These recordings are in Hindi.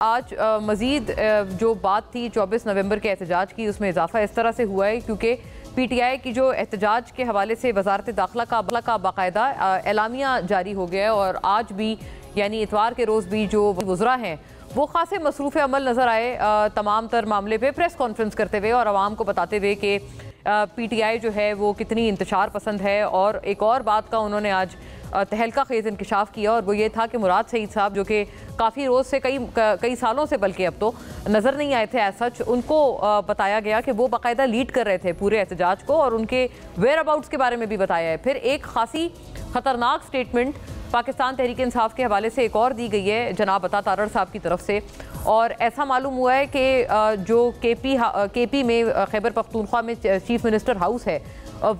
आज मज़ीद जो बात थी 24 नवंबर के एहतजाज की, उसमें इजाफा इस तरह से हुआ है क्योंकि पीटीआई की जो एहतजाज के हवाले से वजारत दाखिला का बाकायदा एलामिया जारी हो गया है और आज भी यानी इतवार के रोज़ भी जो वज़रा हैं वो खासे मसरूफ़ अमल नज़र आए तमाम तर मामले पे प्रेस कॉन्फ्रेंस करते हुए और आवाम को बताते हुए कि पीटीआई जो है वो कितनी इंतशार पसंद है। और एक और बात का उन्होंने आज तहलका खेज़ इंकशाफ किया और वो ये था कि मुराद सईद साहब जो कि काफ़ी रोज़ से कई सालों से बल्कि अब तो नज़र नहीं आए थे एज सच, उनको बताया गया कि वो बाकायदा लीड कर रहे थे पूरे एहतजाज को और उनके वेयर अबाउट्स के बारे में भी बताया है। फिर एक खासी ख़तरनाक स्टेटमेंट पाकिस्तान तहरीक इंसाफ के हवाले से एक और दी गई है जनाब अता तारड़ साहब की तरफ से और ऐसा मालूम हुआ है कि जो केपी में खैबर पख्तूनख्वा में चीफ मिनिस्टर हाउस है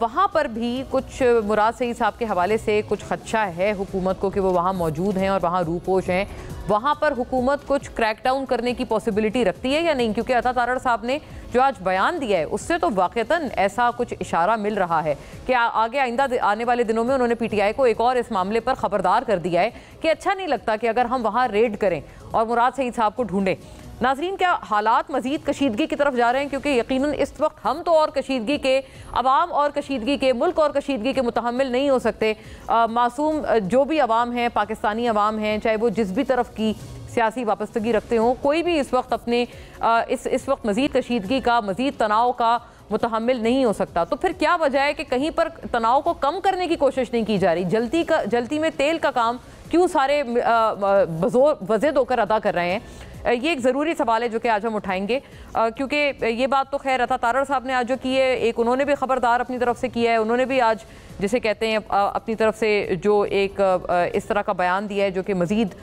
वहाँ पर भी कुछ मुराद सईद साहब के हवाले से कुछ खदशा है हुकूमत को कि वो वहाँ मौजूद हैं और वहाँ रूपोश हैं। वहाँ पर हुकूमत कुछ क्रैकडाउन करने की पॉसिबिलिटी रखती है या नहीं, क्योंकि अता तारड़ साहब ने जो आज बयान दिया है उससे तो वाक़तन ऐसा कुछ इशारा मिल रहा है कि आगे आइंदा आने वाले दिनों में उन्होंने पीटीआई को एक और इस मामले पर ख़बरदार कर दिया है कि अच्छा नहीं लगता कि अगर हम वहाँ रेड करें और मुराद सईद साहब को ढूंढें। नाज़रीन, क्या हालात मज़ीद कशीदगी की तरफ जा रहे हैं? क्योंकि यकीनन इस वक्त हम तो और कशीदगी के, अवाम और कशीदगी के, मुल्क और कशीदगी के मुतहम्मिल नहीं हो सकते। मासूम जो भी अवाम हैं, पाकिस्तानी अवाम हैं, चाहे वो जिस भी तरफ की सियासी वाबस्तगी रखते हों, कोई भी इस वक्त अपने इस वक्त मज़ीद कशीदगी का, मज़ीद तनाव का मुतहम्मिल नहीं हो सकता। तो फिर क्या वजह है कि कहीं पर तनाव को कम करने की कोशिश नहीं की जा रही? जल्दी में तेल का काम क्यों सारे वज़े होकर अदा कर रहे हैं? ये एक ज़रूरी सवाल है जो कि आज हम उठाएंगे क्योंकि ये बात तो खैर अता तारड़ साहब ने आज जो की है, एक उन्होंने भी ख़बरदार अपनी तरफ से किया है, उन्होंने भी आज जिसे कहते हैं अपनी तरफ से जो एक इस तरह का बयान दिया है जो कि मज़ीद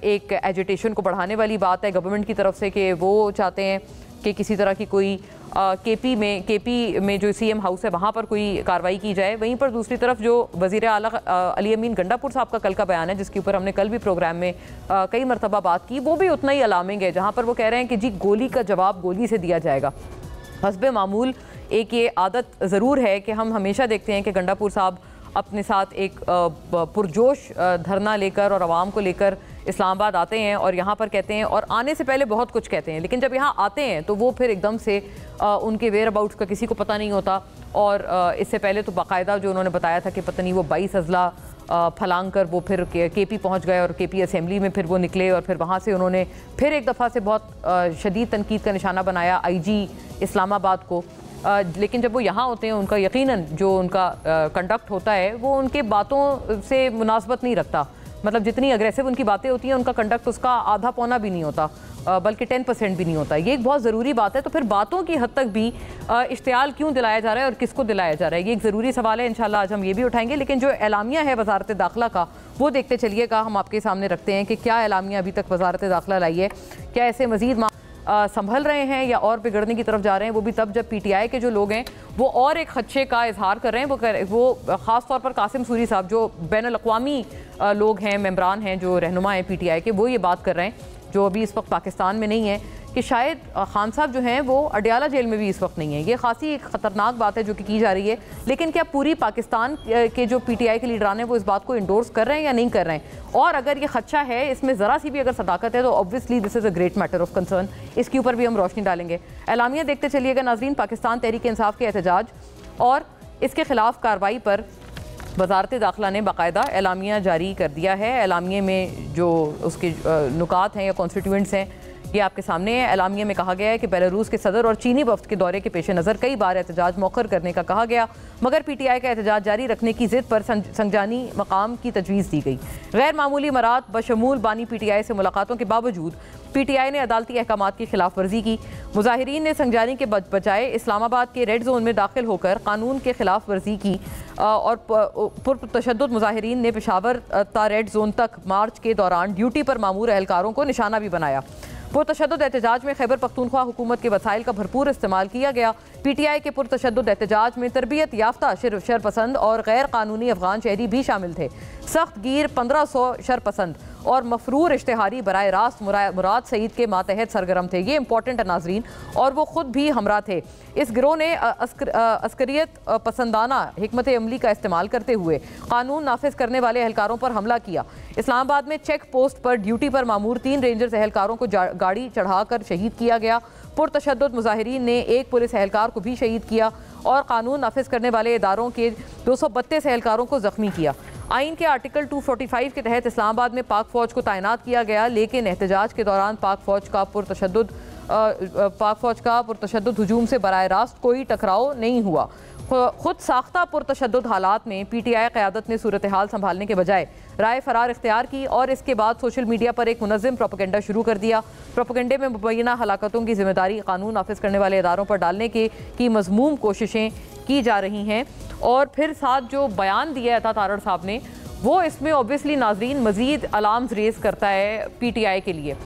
एक एजिटेशन को बढ़ाने वाली बात है गवर्नमेंट की तरफ से कि वो चाहते हैं कि किसी तरह की कोई केपी में जो सीएम हाउस है वहाँ पर कोई कार्रवाई की जाए। वहीं पर दूसरी तरफ जो वज़ीर आला अली अमीन गंडापुर साहब का कल का बयान है जिसके ऊपर हमने कल भी प्रोग्राम में कई मरतबा बात की, वो भी उतना ही अलार्मिंग है, जहाँ पर वो कह रहे हैं कि जी गोली का जवाब गोली से दिया जाएगा। हस्बे मामूल एक ये आदत ज़रूर है कि हम हमेशा देखते हैं कि गंडापुर साहब अपने साथ एक पुरजोश धरना लेकर और आवाम को लेकर इस्लामाबाद आते हैं और यहाँ पर कहते हैं और आने से पहले बहुत कुछ कहते हैं, लेकिन जब यहाँ आते हैं तो वो फिर एकदम से उनके वेयर अबाउट्स का किसी को पता नहीं होता। और इससे पहले तो बाकायदा जो उन्होंने बताया था कि पता नहीं वो 22 अजला फलांग कर वो फिर केपी पहुँच गए और केपी असेंबली में फिर वो निकले और फिर वहाँ से उन्होंने फिर एक दफ़ा से बहुत शदीद तनकीद का निशाना बनाया आईजी इस्लामाबाद को। लेकिन जब वो यहाँ होते हैं उनका यकीनन जो उनका कंडक्ट होता है वो उनके बातों से मुनासबत नहीं रखता, मतलब जितनी अग्रेसिव उनकी बातें होती हैं उनका कंडक्ट उसका आधा पौना भी नहीं होता, बल्कि 10% भी नहीं होता। ये एक बहुत ज़रूरी बात है। तो फिर बातों की हद तक भी इश्तियाल क्यों दिलाया जा रहा है और किसको दिलाया जा रहा है, ये एक ज़रूरी सवाल है। इंशाल्लाह आज हम ये भी उठाएंगे, लेकिन जो एलामिया है वजारत दाखिला का वो देखते चलिएगा। हम आपके सामने रखते हैं कि क्या एलामिया अभी तक वजारत दाखिला लाई है, क्या ऐसे मज़ीद संभल रहे हैं या और बिगड़ने की तरफ जा रहे हैं, वो भी तब जब पीटीआई के जो लोग हैं वो और एक खदशे का इजहार कर रहे हैं। वो ख़ास तौर पर कासिम सूरी साहब जो बैनुल-अक़वामी लोग हैं, मेंबरान हैं, जो रहनुमा हैं पीटीआई के, वो ये बात कर रहे हैं जो अभी इस वक्त पाकिस्तान में नहीं है कि शायद खान साहब जो हैं वो अडियाला जेल में भी इस वक्त नहीं है। ये खासी एक ख़तरनाक बात है जो कि की जा रही है। लेकिन क्या पूरी पाकिस्तान के जो पीटीआई के लीडरान हैं वो इस बात को इंडोर्स कर रहे हैं या नहीं कर रहे हैं? और अगर ये खदशा है, इसमें ज़रा सी भी अगर सदाकत है तो obviously this is a great matter of concern. इसके ऊपर भी हम रोशनी डालेंगे। एलामिया देखते चलिएगा नाज़रीन। पाकिस्तान तहरीक इंसाफ के एहतजाज और इसके खिलाफ कार्रवाई पर वजारत दाखिला ने बाकायदा एलामिया जारी कर दिया है। एलामिया में जो उसके नुकात हैं या कॉन्स्टिट्यूएंट्स हैं ये आपके सामने है। एलामिया में कहा गया है कि बेलारूस के सदर और चीनी वफ्द के दौरे के पेश नज़र कई बार एहतजाज मौखर करने का कहा गया, मगर पीटीआई का एहतजाज जारी रखने की ज़िद पर संजानी मकाम की तजवीज़ दी गई। गैर मामूली मरात बशमूल बानी पीटीआई से मुलाकातों के बावजूद पीटीआई ने अदालती अहकामात की खिलाफ वर्जी की। मुजाहिरीन ने संजानी के बजाय इस्लामाबाद के रेड जोन में दाखिल होकर कानून के खिलाफ वर्जी की और पुरतशद्दुद मुजाहिरीन ने पेशावर ता रेड जोन तक मार्च के दौरान ड्यूटी पर मामूर एहलकारों को निशाना भी बनाया। पुरतशद्दुद एहतजाज में खैबर पख्तूनख्वा हुकूमत के वसाइल का भरपूर इस्तेमाल किया गया। पीटीआई के पुरतशद्दुद एहतजाज में तरबियत याफ्ता शरपसंद और गैर कानूनी अफगान शहरी भी शामिल थे। सख्त गिर 1500 शरपसंद और मफरूर इश्तेहारी बराए रास्त मुराद सईद के मातहत सरगर्म थे। ये इंपॉर्टेंट है नाजरीन, और वो खुद भी हमरा थे। इस गिरोह ने अस्करियत पसंदाना हिकमत अमली का इस्तेमाल करते हुए कानून नाफिज करने वाले एहलकारों पर हमला किया। इस्लामाबाद में चेक पोस्ट पर ड्यूटी पर मामूर 3 रेंजर्स एहलकारों को गाड़ी चढ़ाकर शहीद किया गया। पुरतशद्दुद मुजाहिरीन ने एक पुलिस एहलकार को भी शहीद किया और कानून नाफिज करने वाले इदारों के 232 एहलकारों को जख्मी किया। आइन के आर्टिकल 245 के तहत इस्लामाबाद में पाक फौज को तैनात किया गया, लेकिन एहतजाज के दौरान पाक फौज का पुरतशद्दुद हुजूम से बराह रास्त कोई टकराव नहीं हुआ। खुद साख्ता पुरतशद्दुद हालात में PTI क़यादत ने सूरत हाल संभालने के बजाय राय फरार इख्तियार की और इसके बाद सोशल मीडिया पर एक मुनज़्ज़म प्रोपेगेंडा शुरू कर दिया। प्रोपेगेंडे में मुबैना हलाकतों की जिम्मेदारी कानून नाफिज करने वाले इदारों पर डालने की मज़मूम कोशिशें की जा रही हैं। और फिर साथ जो बयान दिया अता तारड़ साहब ने, वो इसमें ऑब्वियसली नाजरीन मज़ीद अलार्म्स रेज़ करता है PTI के लिए।